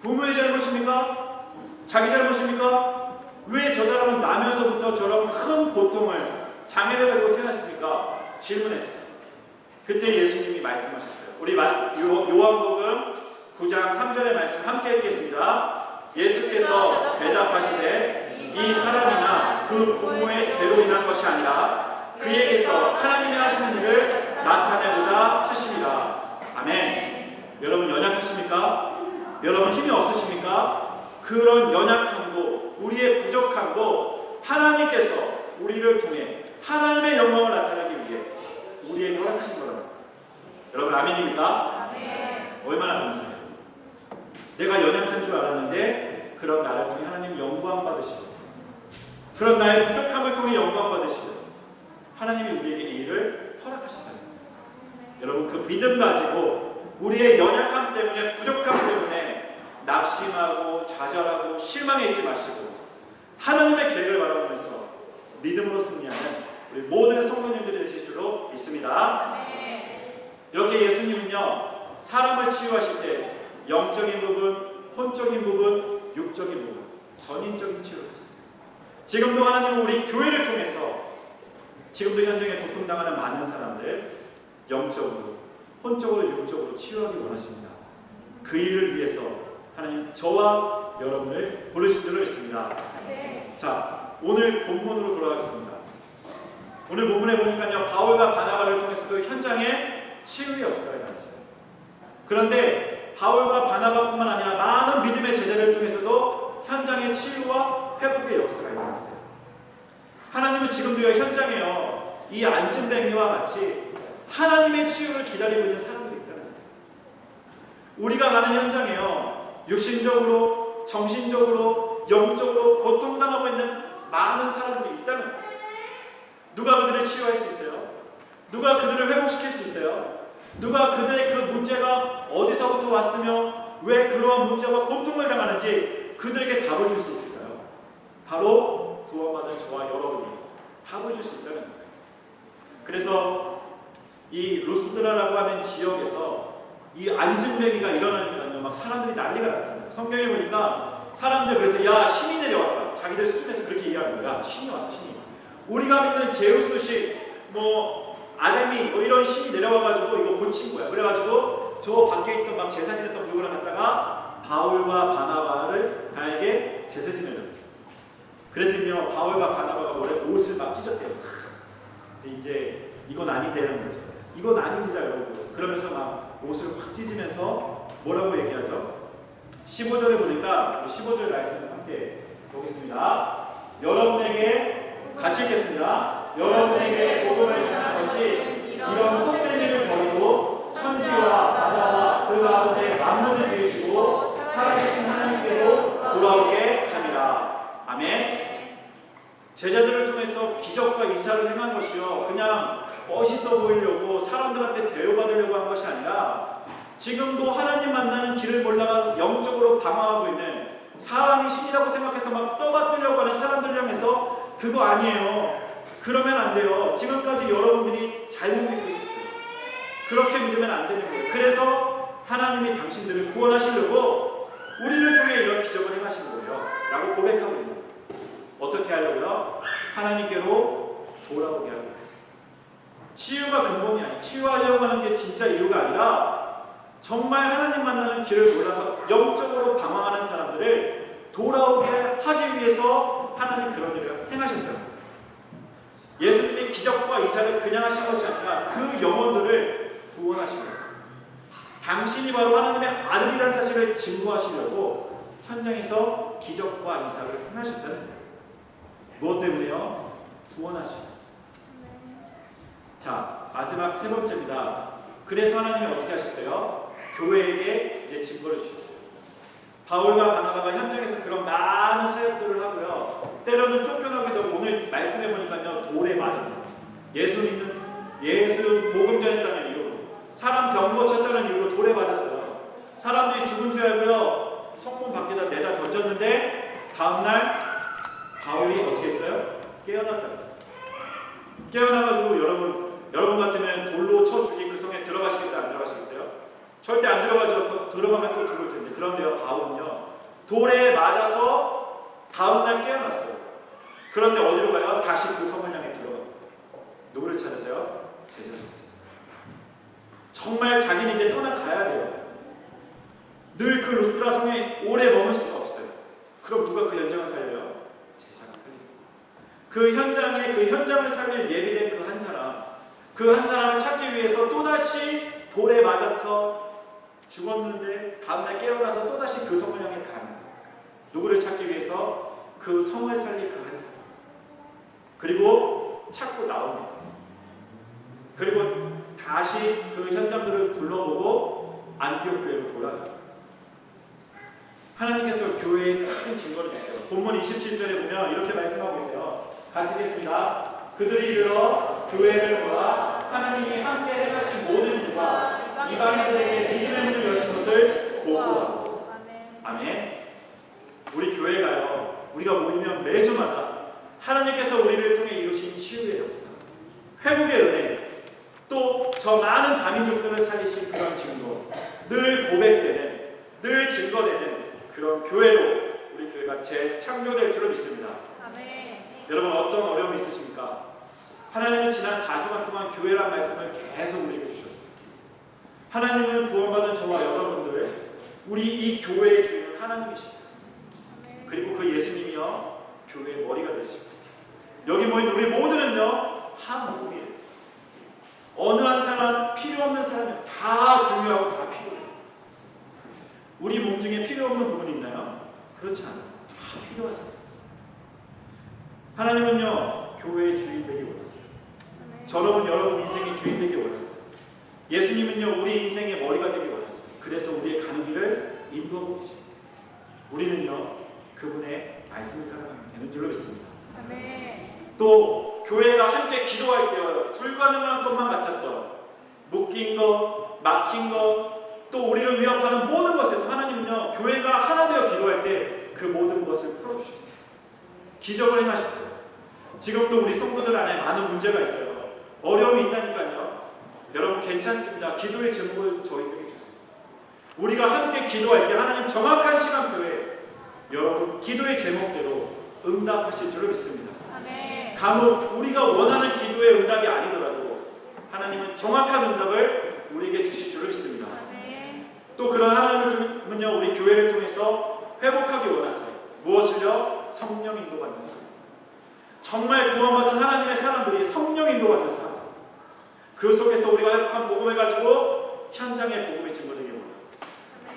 부모의 잘못입니까? 자기 잘못입니까? 왜 저 사람은 나면서부터 저런 큰 고통을 장애를 가지고 태어났습니까? 질문했어요. 그때 예수님이 말씀하셨어요. 우리 요한복음 9장 3절의 말씀 함께 읽겠습니다. 예수께서 대답하시되 이 사람이나 그 부모의 죄로 인한 것이 아니라 그에게서 하나님이 하시는 일을 나타내고자 하시니라. 아멘. 여러분 연약하십니까? 여러분 힘이 없으십니까? 그런 연약함도 우리의 부족함도 하나님께서 우리를 통해 하나님의 영광을 나타내기 위해 우리에게 허락하신 거랍니다. 여러분 아멘입니까? 아멘. 얼마나 감사해요. 내가 연약한 줄 알았는데 그런 나를 통해 하나님 영광 받으시고 그런 나의 부족함을 통해 영광 받으시고 하나님이 우리에게 이 일을 허락하신다는 거예요. 여러분 그 믿음 가지고 우리의 연약함 때문에 부족함 때문에 낙심하고 좌절하고 실망해 있지 마시고 하나님의 계획을 바라보면서 믿음으로 승리하는 우리 모든 성도님들이 되실 줄로 믿습니다. 이렇게 예수님은요 사람을 치유하실 때 영적인 부분, 혼적인 부분, 육적인 부분, 전인적인 치유를 하셨어요. 지금도 하나님은 우리 교회를 지금도 현장에 고통당하는 많은 사람들 영적으로, 혼적으로, 육적으로 치유하기 원하십니다. 그 일을 위해서 하나님 저와 여러분을 부르신 줄로 믿습니다. 자, 오늘 본문으로 돌아가겠습니다. 오늘 본문에 보니까요, 바울과 바나바를 통해서도 현장에 치유의 역사가 일어났어요. 그런데 바울과 바나바뿐만 아니라 많은 믿음의 제자를 통해서도 현장의 치유와 회복의 역사가 일어났어요. 하나님은 지금도요, 현장에요, 이 안진뱅이와 같이 하나님의 치유를 기다리고 있는 사람들이 있다는 거예요. 우리가 가는 현장에요, 육신적으로, 정신적으로, 영적으로 고통당하고 있는 많은 사람들이 있다는 거예요. 누가 그들을 치유할 수 있어요? 누가 그들을 회복시킬 수 있어요? 누가 그들의 그 문제가 어디서부터 왔으며 왜 그러한 문제와 고통을 당하는지 그들에게 답을 줄 수 있을까요? 바로 구원받은 저와 여러분이 답을 줄 수 있다는 거예요. 그래서 이 루스드라라고 하는 지역에서 이 안진뱅이가 일어나니까요, 막 사람들이 난리가 났잖아요. 성경에 보니까 사람들 그래서 야, 신이 내려왔다. 자기들 수준에서 그렇게 얘기하는 거야. 신이 왔어, 신이. 우리가 믿는 제우스 신, 아데미 이런 신이 내려와가지고 이거 고친 거야. 그래가지고 저 밖에 있던 막 제사 지냈던 누구를 갖다가 바울과 바나바를 다에게 제사 지내려고 했어. 그랬더니요, 바울과 바나바가 뭐래? 옷을 막 찢었대요. 이제 이건 아닌데라는 거죠. 이건 아닙니다, 여러분. 그러면서 막 옷을 확 찢으면서 뭐라고 얘기하죠? 15절에 보니까 15절 말씀 함께 보겠습니다. 여러분에게 같이 읽겠습니다. 여러분에게 복음을 전한 것이 이런 헛된 일을 버리고 천지와 바다와 그 가운데 만물을 지으시고 살아계신 하나님께로 돌아오게 함이라. 아멘. 제자들을 통해서 기적과 이사를 행한 것이요, 그냥 멋있어 보이려고 사람들한테 대우받으려고 한 것이 아니라 지금도 하나님 만나는 길을 몰라가 영적으로 방황하고 있는, 사람이 신이라고 생각해서 막 떠받들려고 하는 사람들 향해서 그거 아니에요. 그러면 안 돼요. 지금까지 여러분들이 잘못 믿고 있었어요. 그렇게 믿으면 안 되는 거예요. 그래서 하나님이 당신들을 구원하시려고 우리를 통해 이런 기적을 행하신 거예요 라고 고백하고 있는 거예요. 어떻게 하려고요? 하나님께로 돌아오게 하려고. 치유가 근본이 아니에요. 치유하려고 하는 게 진짜 이유가 아니라 정말 하나님 만나는 길을 몰라서 영적으로 방황하는 사람들을 돌아오게 하기 위해서 하나님 그런 일을 행하셨다는 거예요. 예수님이 기적과 이사를 그냥 하신 것이 아니라 그 영혼들을 구원하신 거예요. 당신이 바로 하나님의 아들이라는 사실을 증거하시려고 현장에서 기적과 이사를 행하셨다는 거예요. 무엇 때문에요? 구원하시고. 자, 마지막 세 번째입니다. 그래서 하나님이 어떻게 하셨어요? 교회에게 이제 증거를 주셨어요. 바울과 바나바가 현장에서 그런 많은 사역들을 하고요, 때로는 쫓겨나기도 하고, 오늘 말씀해 보니까요, 돌에 맞았다. 예수 복음 전했다는 이유로, 사람 병 고쳤다는 이유로 돌에 맞았어요. 사람들이 죽은 줄 알고요, 성문 밖에다 내다 던졌는데 다음날 바울이 어떻게 했어요? 깨어났다고 했어요. 깨어나가지고 여러분 같으면 돌로 쳐 죽인 그 성에 들어가시겠어요? 안 들어가시겠어요? 절대 안 들어가죠. 들어가면 또 죽을 텐데. 그런데요, 바울은요, 돌에 맞아서 다음날 깨어났어요. 그런데 어디로 가요? 다시 그 성을 향해 들어가요. 누구를 찾으세요? 제자를 찾았어요. 정말 자기는 이제 떠나가야 돼요. 늘 그 루스드라 성에 오래 머물 수가 없어요. 그럼 누가 그 현장을 살려요? 제자가 살려요. 그 현장을 살릴 예비된 그 한 사람을 찾기 위해서 또다시 돌에 맞아서 죽었는데 다음날 깨어나서 또다시 그 성을 향해 가는 거예요. 누구를 찾기 위해서? 그 성을 살릴 그 한 사람. 그리고 찾고 나옵니다. 그리고 다시 그 현장들을 둘러보고 안디옥 교회로 돌아가요. 하나님께서 교회에 큰 증거를 주세요. 본문 27절에 보면 이렇게 말씀하고 있어요. 같이 읽겠습니다. 그들이 이르러 교회를 보아 하나님이 함께 행하신 모든 일과 이방인들에게 믿음의 문을 여신 것을 보고하고. 아멘. 우리 교회가요, 우리가 모이면 매주마다 하나님께서 우리를 통해 이루신 치유의 역사, 회복의 은혜, 또 저 많은 다민족들을 살리신 그런 증거, 늘 고백되는, 늘 증거되는 그런 교회로 우리 교회가 재창조될 줄을 믿습니다. 아멘. 여러분, 어떤 어려움이 있으십니까? 하나님은 지난 4주간 동안 교회란 말씀을 계속 우리에게 주셨어요. 하나님은 구원받은 저와 여러분들, 우리 이 교회의 주인은 하나님이십니다. 그리고 그 예수님이요 교회의 머리가 되시고, 여기 모인 우리 모두는요 한 몸이에요. 어느 한 사람, 필요 없는 사람이 다 중요하고 다 필요해요. 우리 몸 중에 필요 없는 부분이 있나요? 그렇지 않아요. 다 필요하잖아요. 하나님은요 교회의 주인 되기 원하세요. 저는 여러분 인생의 주인 되기 원하세요. 예수님은요 우리 인생의 머리가 되기 원하세요. 그래서 우리의 가는 길을 인도하고 계십니다. 우리는요 그분의 말씀을 따라가면 되는 줄로 믿습니다. 또 교회가 함께 기도할 때요 불가능한 것만 같았던 묶인 것, 막힌 것, 또 우리를 위협하는 모든 것에서 하나님은요 교회가 하나 되어 기도할 때 그 모든 것을 풀어주셨어요. 기적을 행하셨어요. 지금도 우리 성도들 안에 많은 문제가 있어요. 어려움이 있다니까요. 여러분 괜찮습니다. 기도의 제목을 저희에게 주세요. 우리가 함께 기도할 때 하나님 정확한 시간표에 여러분 기도의 제목대로 응답하실 줄을 믿습니다. 간혹 우리가 원하는 기도의 응답이 아니더라도 하나님은 정확한 응답을 우리에게 주실 줄을 믿습니다. 또 그런 하나님은요 우리 교회를 통해서 회복하기 원하세요. 무엇을요? 성령 인도받는 삶. 정말 구원받은 하나님의 사람들이 성령 인도받는 삶. 그 속에서 우리가 회복한 복음을 가지고 현장의 복음을 증거되기 원합니다.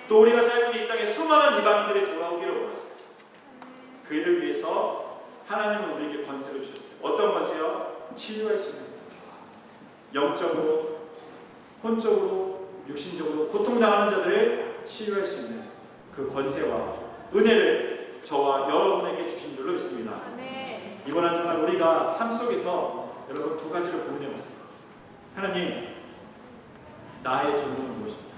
또 우리가 살고 있는 이 땅에 수많은 이방인들이 돌아오기를 원하세요. 그 일을 위해서 하나님은 우리에게 권세를 주셨어요. 어떤 권세요? 치유할 수 있는 권세. 영적으로, 혼적으로, 육신적으로 고통당하는 자들을 치유할 수 있는 그 권세와 은혜를 저와 여러분에게 주신 줄로 믿습니다. 이번 한 주간 우리가 삶 속에서 여러분 두 가지를 고민해 보세요. 하나님, 나의 전공은 무엇입니까?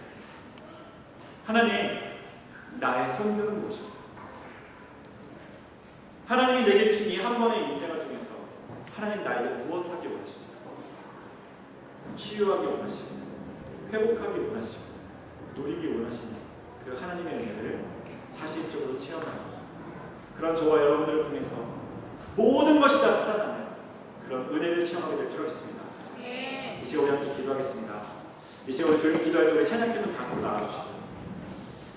하나님, 나의 성격은 무엇입니까? 하나님이 내게 주신 이 한 번의 인생을 통해서 하나님 나에게 무엇하기 원하십니까? 치유하기 원하시고 회복하기 원하시고 누리기 원하시는 그 하나님의 은혜를 사실적으로 체험하는 그런 저와 여러분들을 통해서 모든 것이 다 살아나는 그런 은혜를 체험하게 될 줄 믿습니다. 이 시간 우리 함께 기도하겠습니다. 이 시간 우리 조용히 기도할 때 우리 찬양팀은 다 앞으로 나와주시고,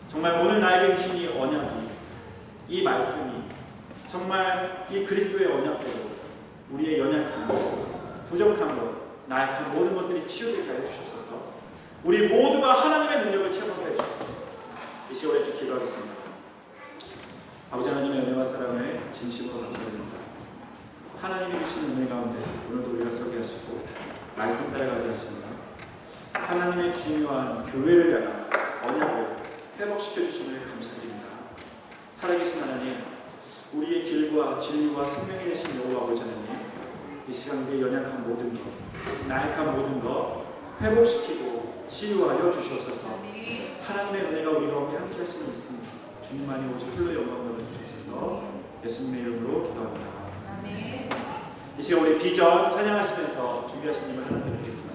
정말 오늘 나에게 주신 이 언약이, 이 말씀이 정말 이 그리스도의 언약대로 우리의 연약한 것, 부족한 것, 나약한 모든 것들이 치유되게 하여 주옵소서. 우리 모두가 하나님의 능력을 체험하게 하여 주옵소서. 이 시간 우리 기도하겠습니다. 아버지 하나님의 은혜와 사랑을 진심으로 감사드립니다. 하나님이 주신 은혜 가운데 오늘도 우리가 서게 하시고 말씀 따라가게 하십니다. 하나님의 중요한 교회를 향한 언약을 회복시켜 주심을 감사드립니다. 살아계신 하나님, 우리의 길과 진리와 생명이 되신 여호와 아버지 하나님, 이 시간 우리의 연약한 모든 것, 나약한 모든 것 회복시키고 치유하여 주시옵소서. 하나님의 은혜가 우리 가운데 함께 하시는 있습니다. 주님만이 오직 홀로 영광을 주시옵소서. 예수님의 이름으로 기도합니다. 이 시간 우리 비전 찬양하시면서 준비하신 님을 하나 드리겠습니다.